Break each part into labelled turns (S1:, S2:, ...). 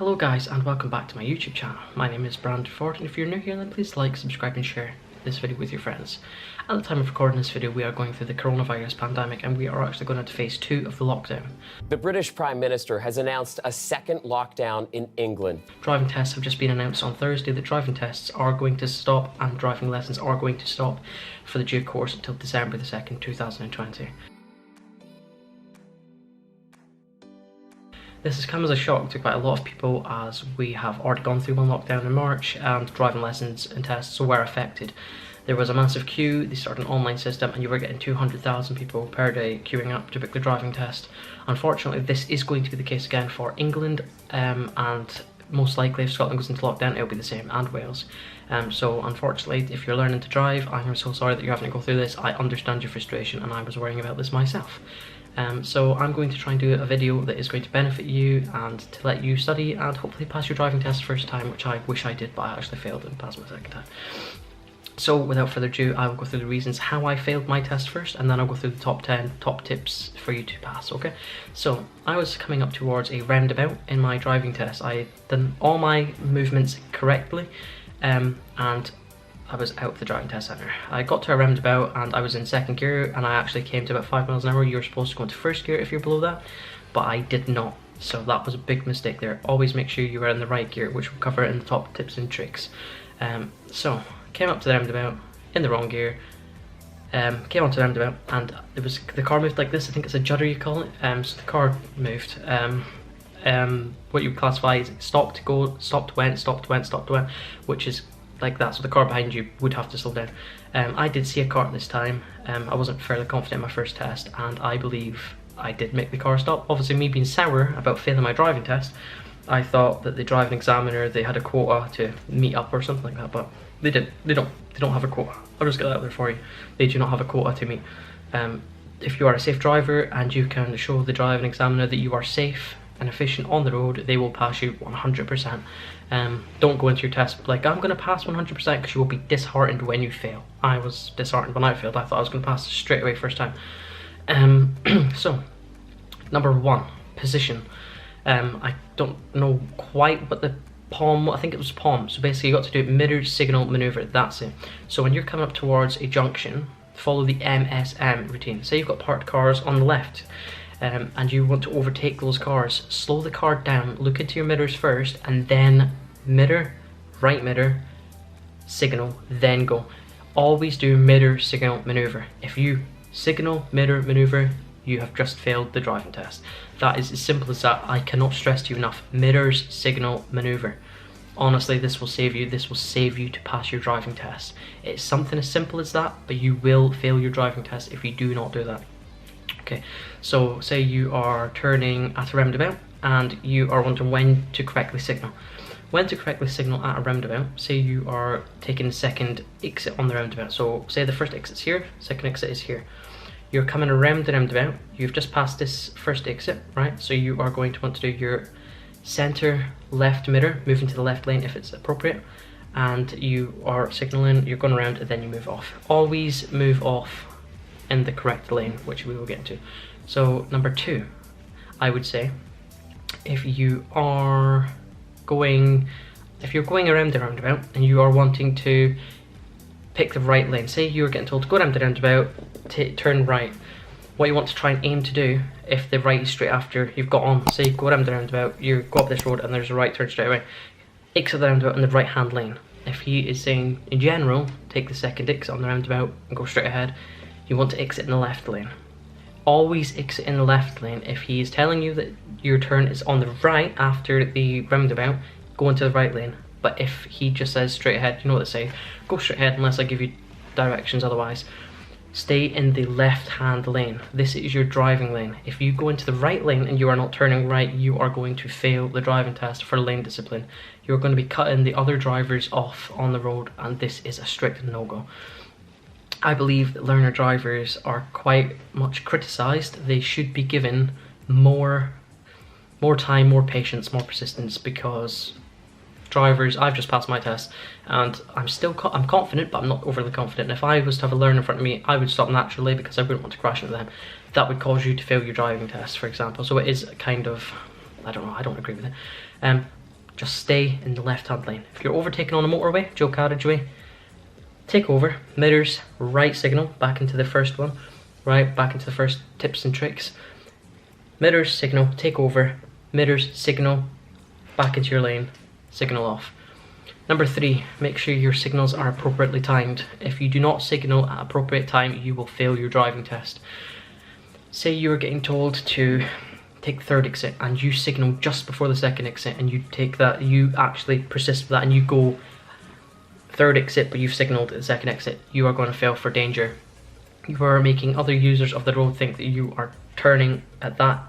S1: Hello guys, and welcome back to my YouTube channel. My name is Brandon Ford, and if you're new here then please like, subscribe and share this video with your friends. At the time of recording this video we are going through the coronavirus pandemic and we are actually going into phase 2 of the lockdown.
S2: The British Prime Minister has announced a second lockdown in England.
S1: Driving tests have just been announced on Thursday that driving tests are going to stop and driving lessons are going to stop for the due course until December the 2nd, 2020. This has come as a shock to quite a lot of people as we have already gone through one lockdown in March and driving lessons and tests were affected. There was a massive queue, they started an online system and you were getting 200,000 people per day queuing up to book the driving test. Unfortunately this is going to be the case again for England and most likely if Scotland goes into lockdown it'll be the same, and Wales. So unfortunately if you're learning to drive, I'm so sorry that you're having to go through this. I understand your frustration and I was worrying about this myself. So I'm going to try and do a video that is going to benefit you and to let you study and hopefully pass your driving test first time, which I wish I did, but I actually failed and passed my second time. So without further ado, I will go through the reasons how I failed my test first, and then I'll go through the top 10 top tips for you to pass, okay? So I was coming up towards a roundabout in my driving test. I had done all my movements correctly and I was out of the driving test centre. I got to a roundabout and I was in second gear and I actually came to about 5 miles an hour. You're supposed to go into first gear if you're below that, but I did not. So that was a big mistake there. Always make sure you are in the right gear, which we'll cover in the top tips and tricks. So came up to the roundabout in the wrong gear. Came onto the roundabout and the car moved like this. I think it's a judder you call it. So the car moved. What you would classify as stopped, go, stopped, went, stopped, went, stopped, went, which is like that, so the car behind you would have to slow down. I did see a car this time. I wasn't fairly confident in my first test and I believe I did make the car stop. Obviously me being sour about failing my driving test, I thought that the driving examiner, they had a quota to meet up or something like that, but they don't have a quota. I'll just get that out there for you. They do not have a quota to meet. If you are a safe driver and you can show the driving examiner that you are safe and efficient on the road, they will pass you 100%. Don't go into your test like, I'm going to pass 100%, because you will be disheartened when you fail. I was disheartened when I failed. I thought I was going to pass straight away first time. So, number 1, position. I don't know quite what the palm, I think it was palm. So basically you got to do mirror signal maneuver, that's it. So when you're coming up towards a junction, follow the MSM routine. Say you've got parked cars on the left, and you want to overtake those cars, slow the car down, look into your mirrors first, and then mirror, right mirror, signal, then go. Always do mirror, signal, maneuver. If you signal, mirror, maneuver, you have just failed the driving test. That is as simple as that. I cannot stress to you enough. Mirrors, signal, maneuver. Honestly, this will save you. This will save you to pass your driving test. It's something as simple as that, but you will fail your driving test if you do not do that. Okay, so say you are turning at a roundabout and you are wondering when to correctly signal. When to correctly signal at a roundabout, say you are taking the second exit on the roundabout. So say the first exit's here, second exit is here. You're coming around the roundabout, you've just passed this first exit, right? So you are going to want to do your center left mirror, move into the left lane if it's appropriate, and you are signaling, you're going around and then you move off. Always move off in the correct lane, which we will get into. So number 2, I would say, if you're going around the roundabout and you are wanting to pick the right lane, say you're getting told to go around the roundabout, turn right. What you want to try and aim to do, if the right is straight after you've got on, say go around the roundabout, you go up this road and there's a right turn straight away, exit the roundabout in the right hand lane. If he is saying in general take the second exit on the roundabout and go straight ahead, you want to exit in the left lane. Always exit in the left lane. If he is telling you that your turn is on the right after the roundabout, go into the right lane. But if he just says straight ahead, you know what they say, go straight ahead unless I give you directions otherwise. Stay in the left hand lane. This is your driving lane. If you go into the right lane and you are not turning right, you are going to fail the driving test for lane discipline. You're going to be cutting the other drivers off on the road and this is a strict no-go. I believe that learner drivers are quite much criticised. They should be given more time, more patience, more persistence, because drivers, I've just passed my test and I'm confident, but I'm not overly confident. If I was to have a learner in front of me, I would stop naturally because I wouldn't want to crash into them. That would cause you to fail your driving test, for example. So it is kind of, I don't know, I don't agree with it. just stay in the left-hand lane. If you're overtaking on a motorway, dual carriageway, take over, mirrors, right signal, back into the first one, right, back into the first tips and tricks. Mirrors, signal, take over, mirrors, signal, back into your lane, signal off. Number 3, make sure your signals are appropriately timed. If you do not signal at appropriate time, you will fail your driving test. Say you are getting told to take third exit and you signal just before the second exit, and you take that, you actually persist with that and you go third exit but you've signaled at the second exit, you are going to fail for danger. You are making other users of the road think that you are turning at that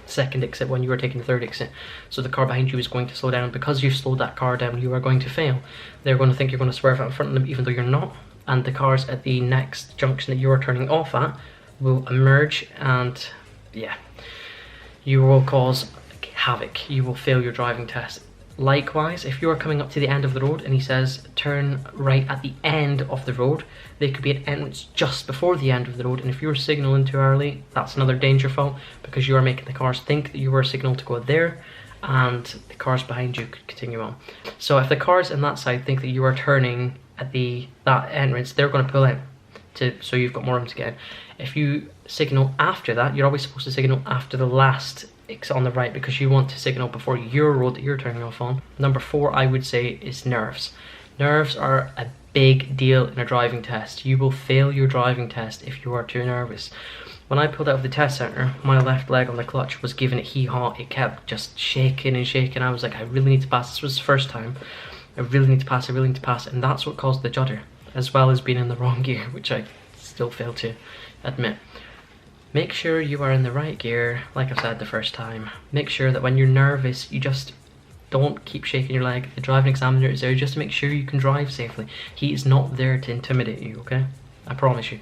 S1: second exit when you are taking the third exit, so the car behind you is going to slow down. Because you've slowed that car down, you are going to fail. They're going to think you're going to swerve out in front of them even though you're not, and the cars at the next junction that you are turning off at will emerge, and yeah, you will cause havoc. You will fail your driving test. Likewise, if you are coming up to the end of the road and he says turn right at the end of the road, there could be an entrance just before the end of the road, and if you're signaling too early, that's another danger fault, because you are making the cars think that you were signaled to go there, and the cars behind you could continue on. So if the cars in that side think that you are turning at that entrance, they're going to pull in, so you've got more room to get in. If you signal after that, you're always supposed to signal after the last exit on the right, because you want to signal before your road that you're turning off on. Number 4, I would say, is nerves. Nerves are a big deal in a driving test. You will fail your driving test if you are too nervous. When I pulled out of the test centre, my left leg on the clutch was giving it hee-haw. It kept just shaking and shaking. I was like, I really need to pass. This was the first time. I really need to pass, I really need to pass. And that's what caused the judder, as well as being in the wrong gear, which I still fail to admit. Make sure you are in the right gear, like I said the first time. Make sure that when you're nervous, you just don't keep shaking your leg. The driving examiner is there just to make sure you can drive safely. He is not there to intimidate you, okay? I promise you.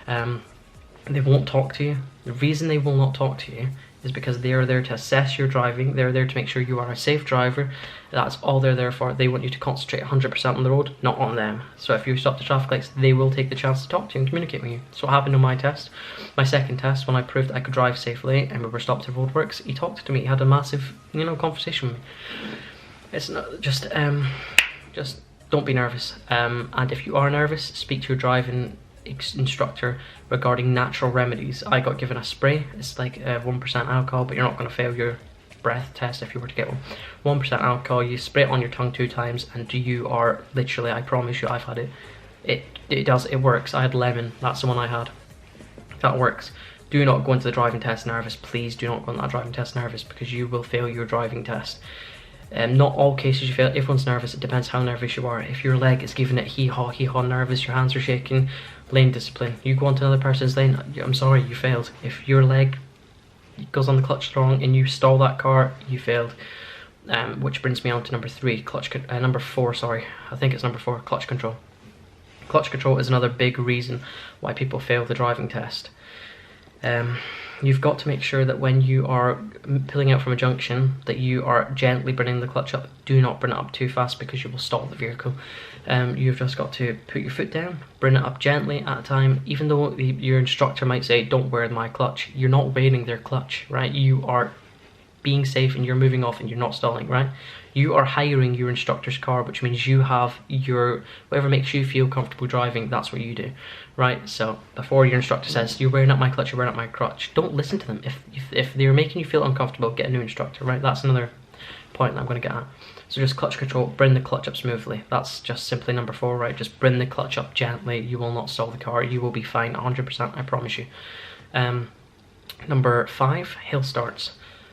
S1: They won't talk to you. The reason they will not talk to you is because they are there to assess your driving. They're there to make sure you are a safe driver. That's all they're there for. They want you to concentrate 100% on the road, not on them. So if you stop the traffic lights, they will take the chance to talk to you and communicate with you. So what happened on my test, my second test, when I proved that I could drive safely and we were stopped at roadworks, he talked to me. He had a massive, conversation with me. It's not just don't be nervous. And if you are nervous, speak to your driving instructor regarding natural remedies. I got given a spray. It's like 1% alcohol, but you're not going to fail your breath test if you were to get one. 1% alcohol, you spray it on your tongue 2 times and you are literally, I promise you, I've had it. It works. I had lemon, that's the one I had. That works. Do not go into the driving test nervous. Please do not go into that driving test nervous, because you will fail your driving test. Not all cases you fail. Everyone's nervous. It depends how nervous you are. If your leg is giving it hee-haw nervous, your hands are shaking, lane discipline. You go onto another person's lane, I'm sorry, you failed. If your leg goes on the clutch strong and you stall that car, you failed. Which brings me on to number 4, sorry. I think it's number 4, clutch control. Clutch control is another big reason why people fail the driving test. You've got to make sure that when you are pulling out from a junction that you are gently bringing the clutch up. Do not bring it up too fast, because you will stall the vehicle. You've just got to put your foot down, bring it up gently at a time. Even though your instructor might say, don't wear my clutch, you're not wearing their clutch, right? You are being safe and you're moving off and you're not stalling, right? You are hiring your instructor's car, which means you have your, whatever makes you feel comfortable driving, that's what you do, right? So before your instructor says, you're wearing up my clutch, you're wearing up my crutch, don't listen to them. If they're making you feel uncomfortable, get a new instructor, right? That's another point that I'm going to get at. So just clutch control, bring the clutch up smoothly. That's just simply number 4, right? Just bring the clutch up gently. You will not stall the car. You will be fine 100%, I promise you. Number 5, hill starts.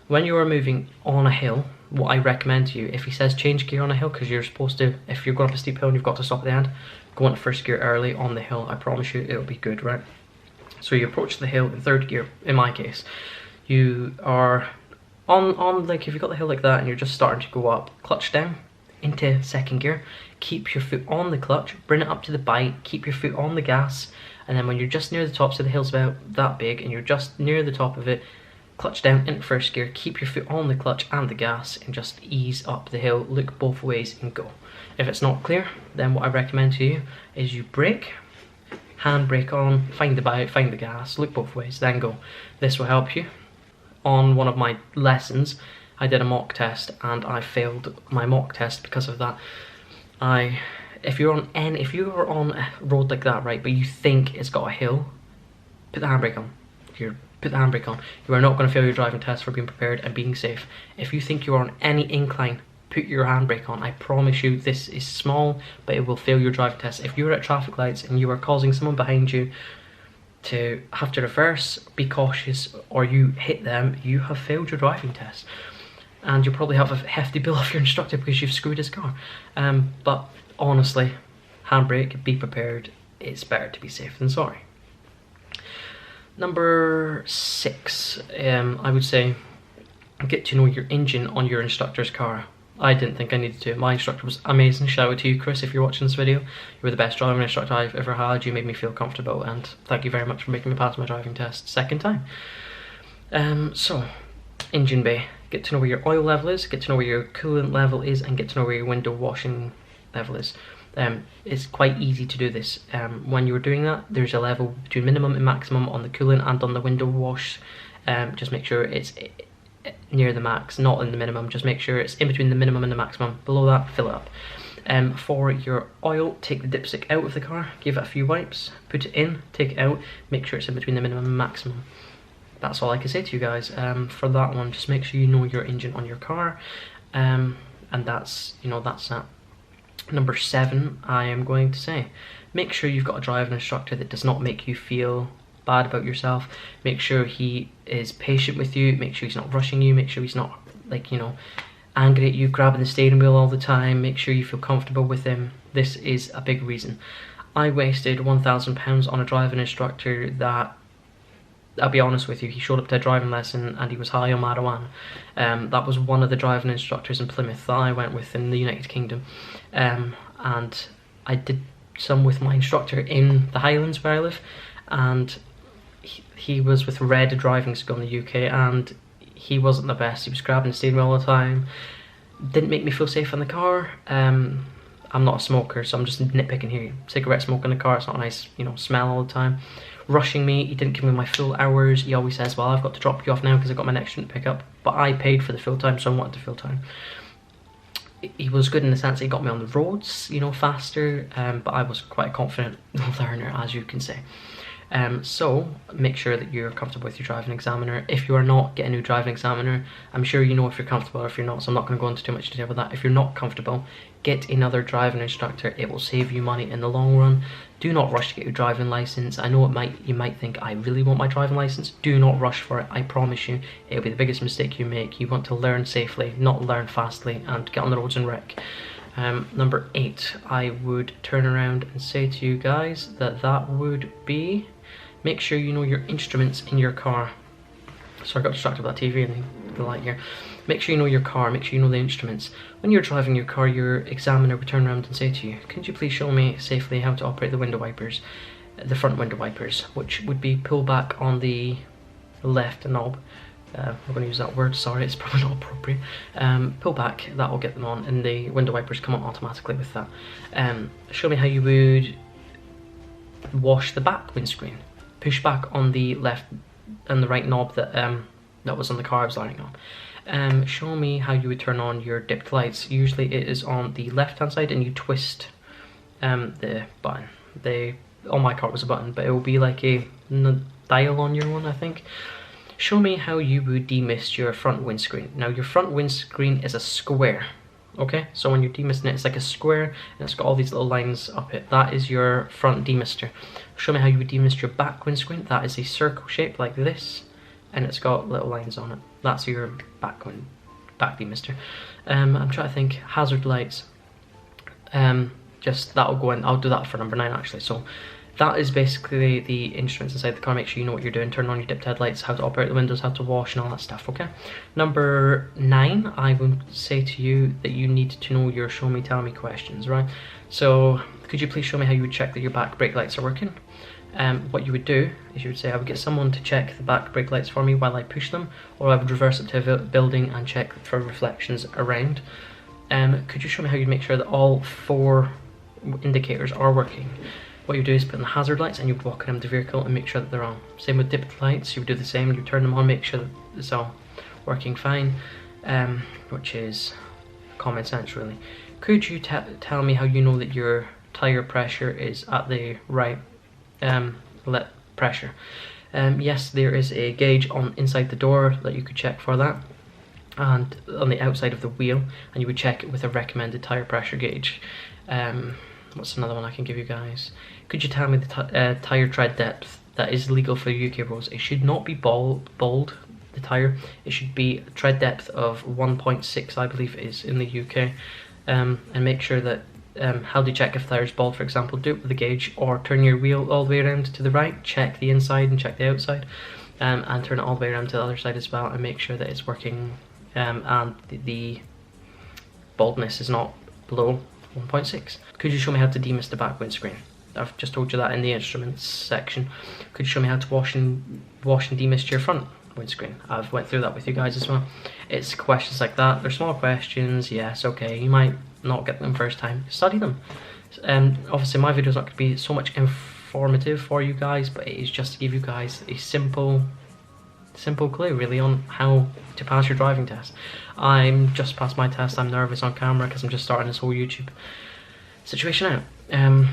S1: When you are moving on a hill, what I recommend to you, if he says change gear on a hill, because you're supposed to, if you're going up a steep hill and you've got to stop at the end, go into first gear early on the hill. I promise you it'll be good, right? So you approach the hill in 3rd gear, in my case. You are on like, if you've got the hill like that and you're just starting to go up, clutch down into 2nd gear, keep your foot on the clutch, bring it up to the bite, keep your foot on the gas, and then when you're just near the top, so the hill's about that big and you're just near the top of it, clutch down into 1st gear, keep your foot on the clutch and the gas, and just ease up the hill, look both ways and go. If it's not clear, then what I recommend to you is you brake, hand brake on, find the bite, find the gas, look both ways, then go. This will help you. On one of my lessons, I did a mock test and I failed my mock test because of that. If you're on a road like that, right, but you think it's got a hill, put the handbrake on. Put the handbrake on. You are not going to fail your driving test for being prepared and being safe. If you think you are on any incline, put your handbrake on. I promise you, this is small, but it will fail your driving test. If you're at traffic lights and you are causing someone behind you to have to reverse, be cautious, or you hit them, you have failed your driving test. And you'll probably have a hefty bill off your instructor because you've screwed his car. But honestly, handbrake, be prepared. It's better to be safe than sorry. Number 6, I would say, get to know your engine on your instructor's car. I didn't think I needed to. My instructor was amazing. Shout out to you, Chris, if you're watching this video. You were the best driving instructor I've ever had. You made me feel comfortable, and thank you very much for making me pass my driving test second time. So, engine bay. Get to know where your oil level is, get to know where your coolant level is, and get to know where your window washing level is. It's quite easy to do this. When you're doing that, there's a level between minimum and maximum on the coolant and on the window wash. Just make sure it's near the max, not in the minimum. Just make sure it's in between the minimum and the maximum. Below that, fill it up. For your oil, take the dipstick out of the car, give it a few wipes, put it in, take it out, make sure it's in between the minimum and maximum. That's all I can say to you guys. For that one, just make sure you know your engine on your car, and that's that. Number 7, I am going to say, make sure you've got a driving instructor that does not make you feel bad about yourself. Make sure he is patient with you, make sure he's not rushing you, make sure he's not angry at you, grabbing the steering wheel all the time. Make sure you feel comfortable with him. This is a big reason. I wasted £1,000 on a driving instructor that, I'll be honest with you, he showed up to a driving lesson and he was high on marijuana. That was one of the driving instructors in Plymouth that I went with in the United Kingdom. And I did some with my instructor in the Highlands where I live, and he was with Red Driving School in the UK, and he wasn't the best. He was grabbing the steering wheel all the time. Didn't make me feel safe in the car. I'm not a smoker, so I'm just nitpicking here. Cigarette smoke in the car, it's not a nice, smell all the time. Rushing me, he didn't give me my full hours. He always says, well, I've got to drop you off now because I've got my next student to pick up. But I paid for the full time, so I wanted the full time. He was good in the sense that he got me on the roads, faster, but I was quite a confident learner, as you can say. So make sure that you're comfortable with your driving examiner. If you are not, get a new driving examiner. I'm sure you know if you're comfortable or if you're not, so I'm not going to go into too much detail with that. If you're not comfortable, get another driving instructor. It will save you money in the long run. Do not rush to get your driving license. I know you might think, I really want my driving license. Do not rush for it. I promise you, it'll be the biggest mistake you make. You want to learn safely, not learn fastly, and get on the roads and wreck. Number 8, I would turn around and say to you guys that would be, make sure you know your instruments in your car. Sorry, I got distracted by that TV and the light here. Make sure you know your car, make sure you know the instruments. When you're driving your car, your examiner would turn around and say to you, can you please show me safely how to operate the window wipers, the front window wipers, which would be pull back on the left knob. I'm going to use that word, sorry, it's probably not appropriate. Pull back, that will get them on, and the window wipers come on automatically with that. Show me how you would wash the back windscreen. Push back on the left and the right knob that was on the car I was learning on. Show me how you would turn on your dipped lights. Usually it is on the left hand side and you twist the button. On my car it was a button, but it will be like a dial on your one, I think. Show me how you would demist your front windscreen. Now your front windscreen is a square, okay? So when you're demisting it, it's like a square and it's got all these little lines up it. That is your front demister. Show me how you would demist your back windscreen. That is a circle shape like this, and it's got little lines on it. That's your back demister. I'm trying to think, hazard lights. Just that'll go in. I'll do that for number 9 actually. So that is basically the instruments inside the car. Make sure you know what you're doing. Turn on your dipped headlights, how to operate the windows, how to wash, and all that stuff. Okay. Number 9, I would say to you that you need to know your show me, tell me questions, right? So could you please show me how you would check that your back brake lights are working? What you would do is you would say, I would get someone to check the back brake lights for me while I push them, or I would reverse it to a building and check for reflections around. Could you show me how you'd make sure that all 4 indicators are working? What you do is put in the hazard lights and you would walk around the vehicle and make sure that they're on. Same with dipped lights, you would do the same, you turn them on, make sure that it's all working fine. which is common sense really. Could you tell me how you know that your tire pressure is at the right pressure? Yes, there is a gauge on inside the door that you could check for that, and on the outside of the wheel, and you would check it with a recommended tire pressure gauge. What's another one I can give you guys? Could you tell me the tire tread depth that is legal for UK roads? It should not be bald, the tire. It should be a tread depth of 1.6, I believe it is in the UK. And make sure that, how do you check if the tire is bald, for example? Do it with a gauge, or turn your wheel all the way around to the right, check the inside and check the outside, and turn it all the way around to the other side as well, and make sure that it's working, and the baldness is not below 1.6. Could you show me how to demist the back windscreen? I've just told you that in the instruments section. Could you show me how to wash and demist your front windscreen? I've went through that with you guys as well. It's questions like that. They're small questions, yes, okay, you might not get them first time. Study them. Obviously my video is not going to be so much informative for you guys, but it is just to give you guys a simple clue really on how to pass your driving test. I'm just past my test. I'm nervous on camera because I'm just starting this whole YouTube situation out.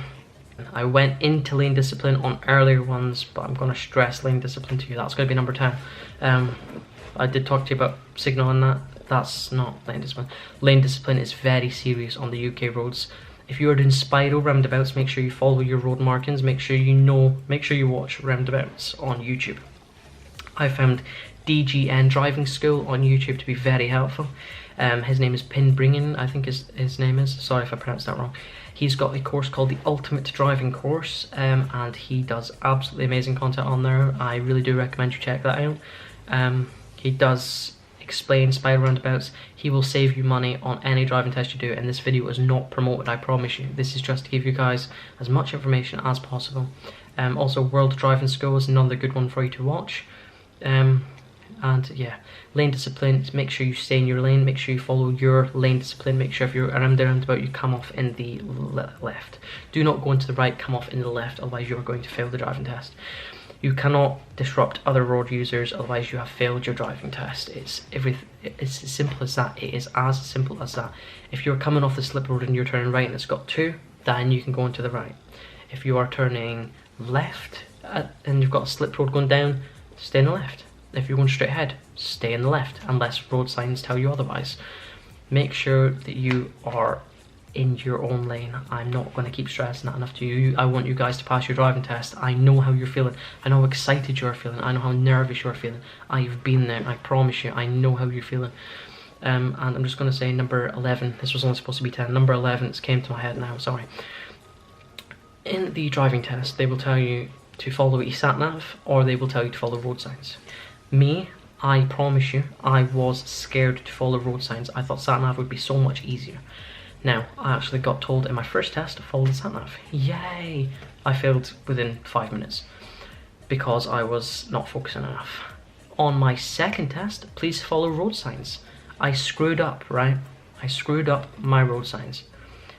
S1: I went into lane discipline on earlier ones, but I'm going to stress lane discipline to you. That's going to be number 10. I did talk to you about signal on that. That's not lane discipline. Lane discipline is very serious on the UK roads. If you are doing spiral roundabouts, make sure you follow your road markings. Make sure you watch roundabouts on YouTube. I found DGN Driving School on YouTube to be very helpful. His name is Pinbringen, I think his name is. Sorry if I pronounced that wrong. He's got a course called the Ultimate Driving Course, and he does absolutely amazing content on there. I really do recommend you check that out. He does explain spiral roundabouts. He will save you money on any driving test you do, and this video is not promoted, I promise you. This is just to give you guys as much information as possible. Also, World Driving School is another good one for you to watch. And yeah, lane discipline, make sure you stay in your lane, make sure you follow your lane discipline, make sure if you're around the roundabout you come off in the left. Do not go into the right, come off in the left, otherwise you are going to fail the driving test. You cannot disrupt other road users, otherwise you have failed your driving test. It's as simple as that. It is as simple as that. If you're coming off the slip road and you're turning right and it's got 2, then you can go into the right. If you are turning left and you've got a slip road going down, stay in the left. If you're going straight ahead, stay in the left, unless road signs tell you otherwise. Make sure that you are in your own lane. I'm not going to keep stressing that enough to you. I want you guys to pass your driving test. I know how you're feeling. I know how excited you're feeling. I know how nervous you're feeling. I've been there. I promise you. I know how you're feeling. And I'm just going to say number 11. This was only supposed to be 10. Number 11, it's came to my head now, sorry. In the driving test, they will tell you to follow a sat-nav, or they will tell you to follow road signs. Me, I promise you, I was scared to follow road signs. I thought sat-nav would be so much easier. Now, I actually got told in my first test to follow the sat-nav. Yay! I failed within 5 minutes because I was not focusing enough. On my second test, please follow road signs. I screwed up, right? I screwed up my road signs.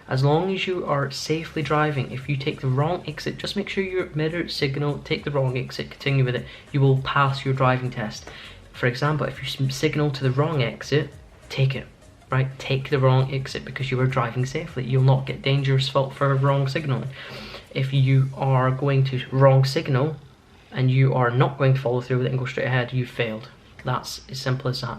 S1: As long as you are safely driving, if you take the wrong exit, just make sure your mirror signal, take the wrong exit, continue with it, you will pass your driving test. For example, if you signal to the wrong exit, take it, right? Take the wrong exit because you are driving safely. You'll not get dangerous fault for wrong signaling. If you are going to wrong signal and you are not going to follow through with it and go straight ahead, you failed. That's as simple as that.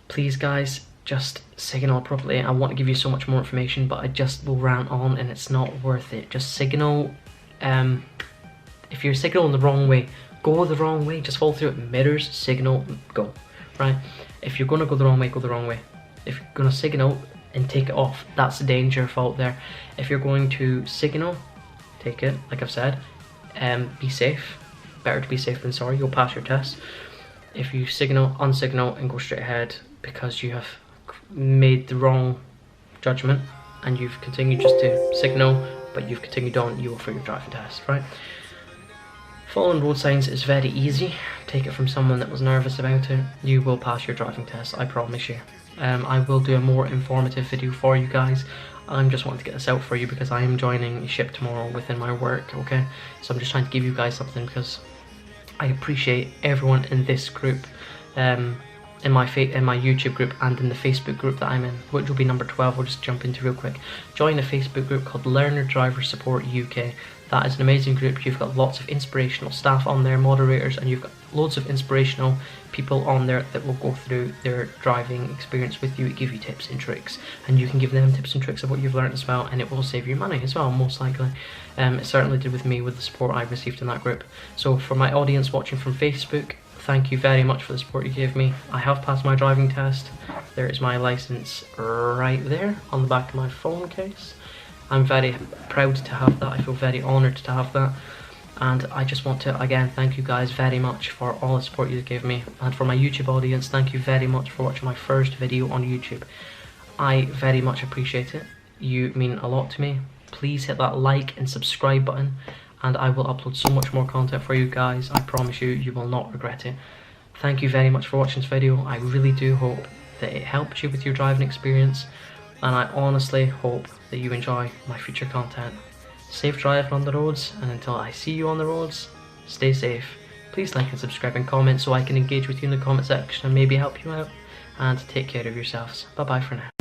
S1: Please guys, just signal properly. I want to give you so much more information, but I just will rant on and it's not worth it. Just signal. If you're signaling the wrong way, go the wrong way. Just follow through it. Mirrors, signal, go. Right? If you're going to go the wrong way, go the wrong way. If you're going to signal and take it off, that's the danger fault there. If you're going to signal, take it, like I've said. Be safe. Better to be safe than sorry. You'll pass your test. If you signal, unsignal, and go straight ahead because you have made the wrong judgment and you've continued just to signal, but you've continued on, you will fail your driving test, right? Following road signs is very easy. Take it from someone that was nervous about it. You will pass your driving test, I promise you. I will do a more informative video for you guys. I'm just wanting to get this out for you because I am joining a ship tomorrow within my work, okay? So I'm just trying to give you guys something because I appreciate everyone in this group in my YouTube group and in the Facebook group that I'm in, which will be number 12. We'll just jump into real quick. Join a Facebook group called Learner Driver Support UK. That is an amazing group. You've got lots of inspirational staff on there, moderators, and you've got loads of inspirational people on there that will go through their driving experience with you, give you tips and tricks, and you can give them tips and tricks of what you've learned as well, and it will save you money as well, most likely. It certainly did with me, with the support I received in that group. So for my audience watching from Facebook, thank you very much for the support you gave me. I have passed my driving test. There is my license right there on the back of my phone case. I'm very proud to have that. I feel very honoured to have that. And I just want to, again, thank you guys very much for all the support you gave me. And for my YouTube audience, thank you very much for watching my first video on YouTube. I very much appreciate it. You mean a lot to me. Please hit that like and subscribe button, and I will upload so much more content for you guys. I promise you, you will not regret it. Thank you very much for watching this video. I really do hope that it helps you with your driving experience, and I honestly hope that you enjoy my future content. Safe driving on the roads, and until I see you on the roads, stay safe. Please like and subscribe and comment so I can engage with you in the comment section and maybe help you out. And take care of yourselves. Bye bye for now.